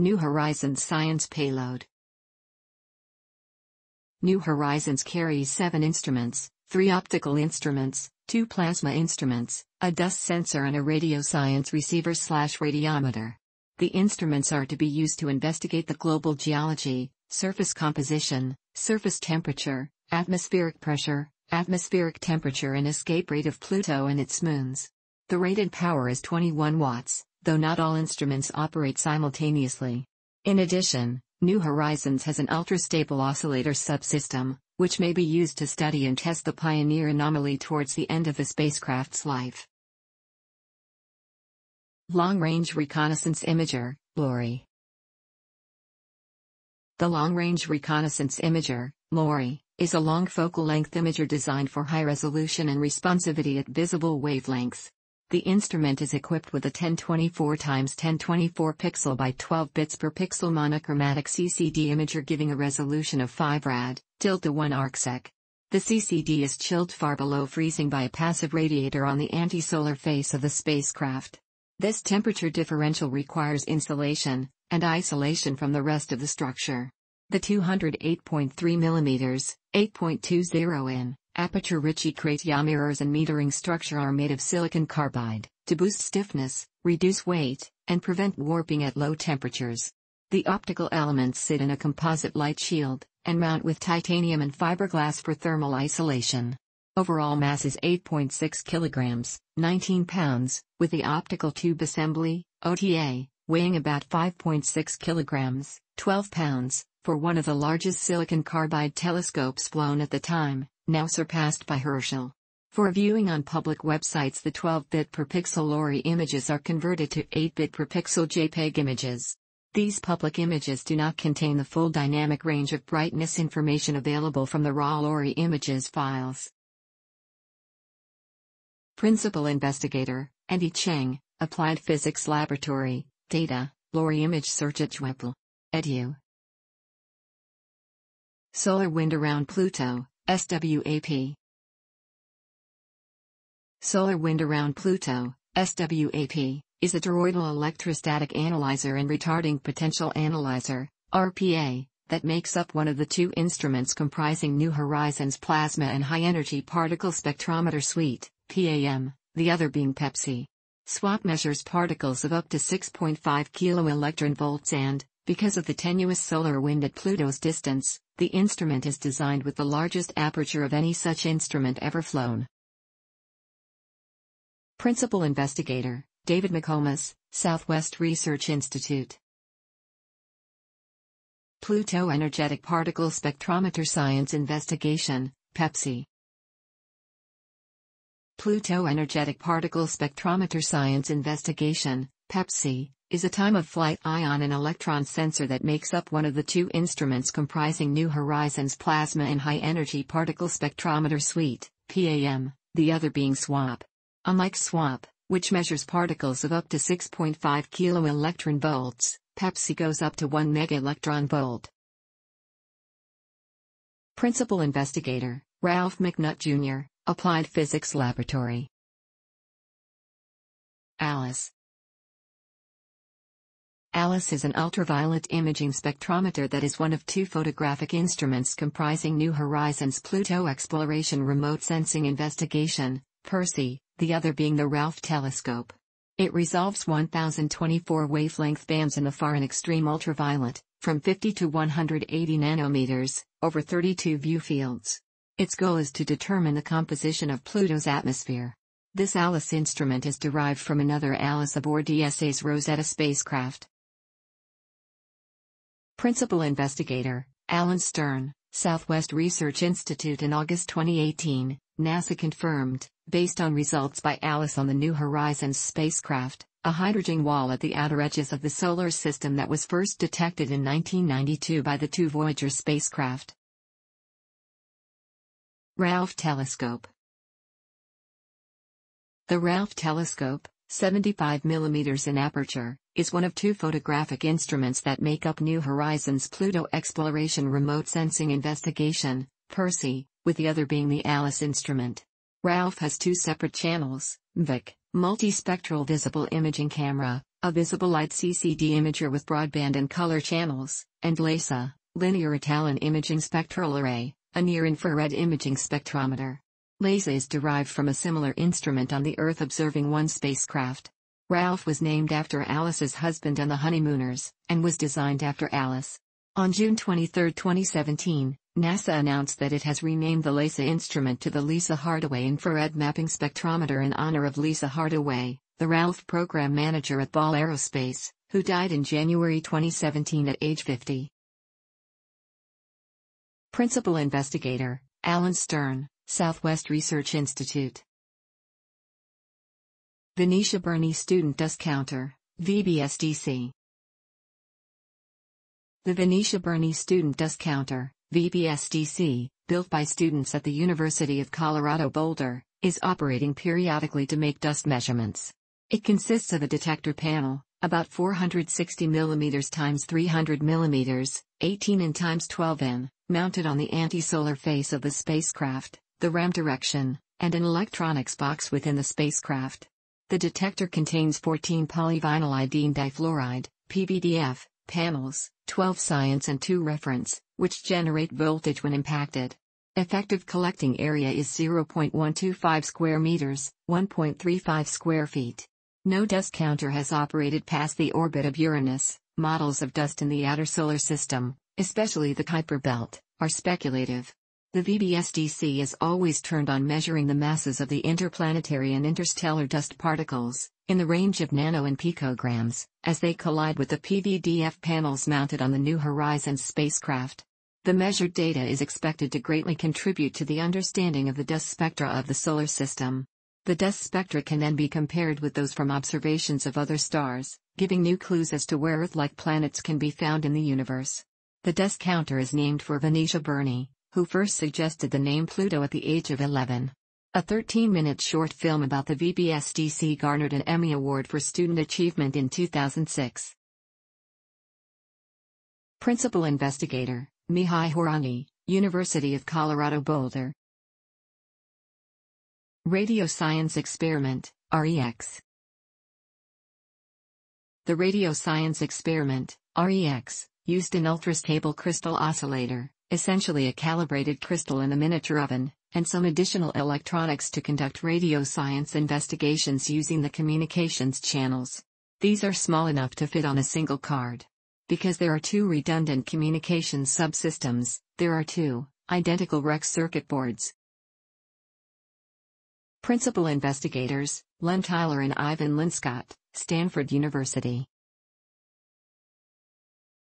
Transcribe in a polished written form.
New Horizons Science Payload. New Horizons carries 7 instruments, 3 optical instruments, 2 plasma instruments, a dust sensor and a radioscience receiver/radiometer. The instruments are to be used to investigate the global geology, surface composition, surface temperature, atmospheric pressure, atmospheric temperature and escape rate of Pluto and its moons. The rated power is 21 watts, though not all instruments operate simultaneously. In addition, New Horizons has an ultra-stable oscillator subsystem, which may be used to study and test the Pioneer anomaly towards the end of the spacecraft's life. Long-Range Reconnaissance Imager, LORRI. The Long-Range Reconnaissance Imager, LORRI, is a long focal-length imager designed for high resolution and responsivity at visible wavelengths. The instrument is equipped with a 1024 x 1024 pixel by 12 bits per pixel monochromatic CCD imager giving a resolution of 5 rad, tilde 1 arcsec. The CCD is chilled far below freezing by a passive radiator on the anti-solar face of the spacecraft. This temperature differential requires insulation and isolation from the rest of the structure. The 208.3 mm, 8.20 in, aperture-rich ecrat mirrors and metering structure are made of silicon carbide, to boost stiffness, reduce weight, and prevent warping at low temperatures. The optical elements sit in a composite light shield, and mount with titanium and fiberglass for thermal isolation. Overall mass is 8.6 kilograms, 19 pounds, with the optical tube assembly, OTA, weighing about 5.6 kilograms, 12 pounds, for one of the largest silicon carbide telescopes flown at the time, now surpassed by Herschel. For viewing on public websites, the 12-bit per pixel LORRI images are converted to 8-bit per pixel JPEG images. These public images do not contain the full dynamic range of brightness information available from the raw LORRI images files. Principal Investigator, Andy Cheng, Applied Physics Laboratory, Data, LORRI Image Search at JWEPL. Edu. Solar Wind Around Pluto, SWAP. Solar Wind Around Pluto, SWAP, is a toroidal electrostatic analyzer and retarding potential analyzer, RPA, that makes up one of the 2 instruments comprising New Horizons Plasma and High Energy Particle Spectrometer Suite, PAM, the other being PEPSSI. SWAP measures particles of up to 6.5 kV and, because of the tenuous solar wind at Pluto's distance, the instrument is designed with the largest aperture of any such instrument ever flown. Principal Investigator, David McComas, Southwest Research Institute. Pluto Energetic Particle Spectrometer Science Investigation, PEPSSI. Pluto Energetic Particle Spectrometer Science Investigation, PEPSSI, is a time-of-flight ion and electron sensor that makes up one of the 2 instruments comprising New Horizons Plasma and High Energy Particle Spectrometer Suite, PAM, the other being SWAP. Unlike SWAP, which measures particles of up to 6.5 kV, PEPSSI goes up to 1 MeV. Principal Investigator, Ralph McNutt Jr., Applied Physics Laboratory. ALICE. ALICE is an ultraviolet imaging spectrometer that is one of 2 photographic instruments comprising New Horizons Pluto Exploration Remote Sensing Investigation, PEPSSI, the other being the Ralph telescope. It resolves 1024 wavelength bands in the far and extreme ultraviolet, from 50 to 180 nanometers, over 32 view fields. Its goal is to determine the composition of Pluto's atmosphere. This ALICE instrument is derived from another ALICE aboard ESA's Rosetta spacecraft. Principal Investigator, Alan Stern, Southwest Research Institute. In August 2018, NASA confirmed, based on results by ALICE on the New Horizons spacecraft, a hydrogen wall at the outer edges of the Solar System that was first detected in 1992 by the 2 Voyager spacecraft. Ralph Telescope. The Ralph telescope, 75 mm in aperture, is one of 2 photographic instruments that make up New Horizons Pluto Exploration Remote Sensing Investigation, PEPSSI, with the other being the ALICE instrument. Ralph has 2 separate channels, MVIC, multispectral visible imaging camera, a visible light CCD imager with broadband and color channels, and LISA, linear Italian imaging spectral array, a near-infrared imaging spectrometer. LISA is derived from a similar instrument on the Earth Observing 1 spacecraft. Ralph was named after Alice's husband and the honeymooners, and was designed after Alice. On June 23, 2017, NASA announced that it has renamed the LISA instrument to the Lisa Hardaway Infrared Mapping Spectrometer in honor of Lisa Hardaway, the Ralph program manager at Ball Aerospace, who died in January 2017 at age 50. Principal Investigator, Alan Stern, Southwest Research Institute. Venetia Burney Student Dust Counter, VBSDC. The Venetia Burney Student Dust Counter, VBSDC, built by students at the University of Colorado Boulder, is operating periodically to make dust measurements. It consists of a detector panel, about 460 mm x 300 mm, 18 in x 12 in, mounted on the anti-solar face of the spacecraft, the RAM direction, and an electronics box within the spacecraft. The detector contains 14 polyvinylidene difluoride, PVDF, panels, 12 science and 2 reference, which generate voltage when impacted. Effective collecting area is 0.125 square meters, 1.35 square feet. No dust counter has operated past the orbit of Uranus. Models of dust in the outer solar system, especially the Kuiper belt, are speculative. The VBSDC is always turned on measuring the masses of the interplanetary and interstellar dust particles, in the range of nano and picograms, as they collide with the PVDF panels mounted on the New Horizons spacecraft. The measured data is expected to greatly contribute to the understanding of the dust spectra of the solar system. The dust spectra can then be compared with those from observations of other stars, giving new clues as to where Earth-like planets can be found in the universe. The dust counter is named for Venetia Burney, who first suggested the name Pluto at the age of 11. A 13-minute short film about the VBSDC garnered an Emmy Award for Student Achievement in 2006. Principal Investigator, Mihaly Horanyi, University of Colorado Boulder. Radio Science Experiment, REX. The Radio Science Experiment, REX, used an ultrastable crystal oscillator, essentially a calibrated crystal in a miniature oven, and some additional electronics to conduct radio science investigations using the communications channels. These are small enough to fit on a single card. Because there are 2 redundant communications subsystems, there are 2 identical REX circuit boards. Principal Investigators, Len Tyler and Ivan Linscott, Stanford University.